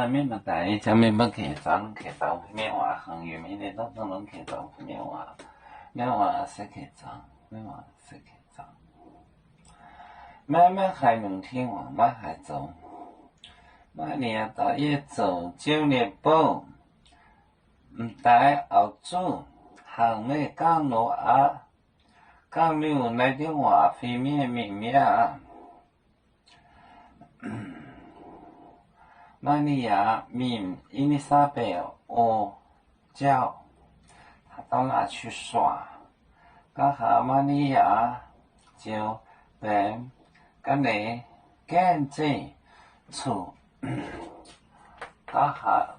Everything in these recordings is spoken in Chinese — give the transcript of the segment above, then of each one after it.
免么大，将免么客装，客装免话横，越免的当中拢客装免话说客装，免话说客装。慢海两天王，慢海走，慢年大业走，9年报，唔带后主，行咩讲路啊？讲了那电话非面明面。玛利亚命伊丽莎白叫他到哪去耍，刚好玛利亚就跟你跟着出，刚好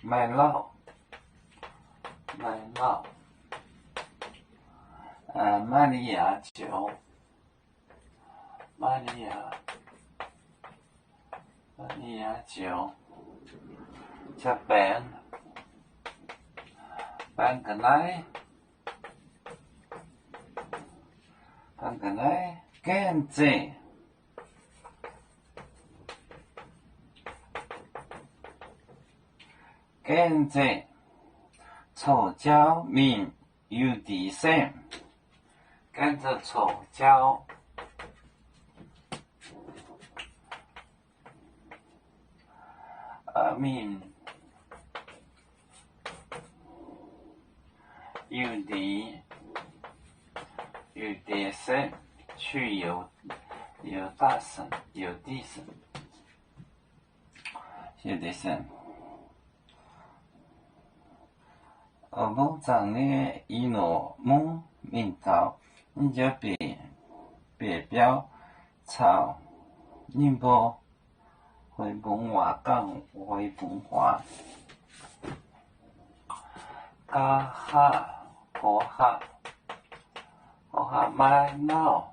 买肉，玛利亚就这边搬个来跟着臭椒面有地声，跟着臭椒面有地声，去有大声有地声，有地声。某长呢一诺某领导，你就别表操，你不会本话讲会本话，家下国下买闹，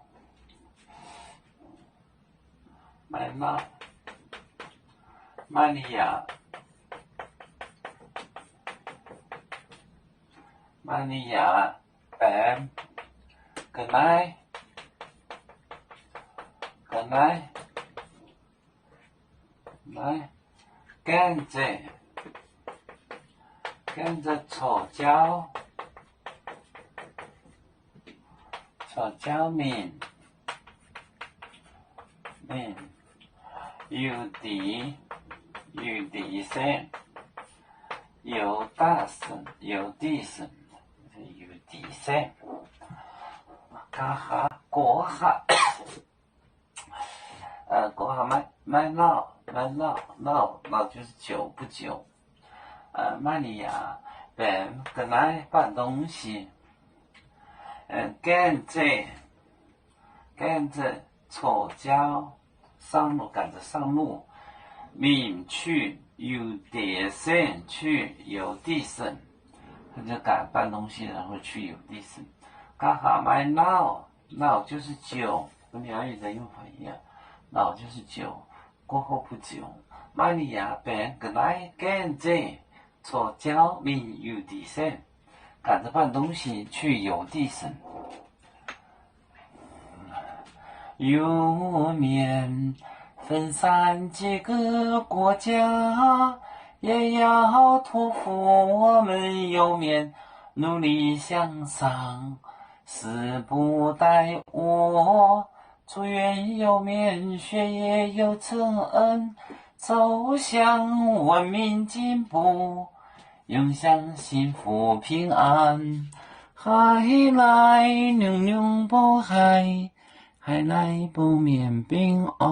玛利亚跟着臭椒面有地声，有大声有地声，有地声。国下买闹就是久不久。玛利亚跟来办东西，跟着臭椒赶着上路，面去有地声，去有地声，他就赶办东西，然后去有地声。刚好买闹就是久，跟苗语的用法一样，闹就是久，过后不久。玛利亚跟来跟着臭椒面有地声，赶着办东西去有地声。有面分散几个国家，也要托付我们有面努力向上。时不待我，祝愿有面学业有成恩，走向文明进步，永享幸福平安。海来娘娘不海，海来不免平安。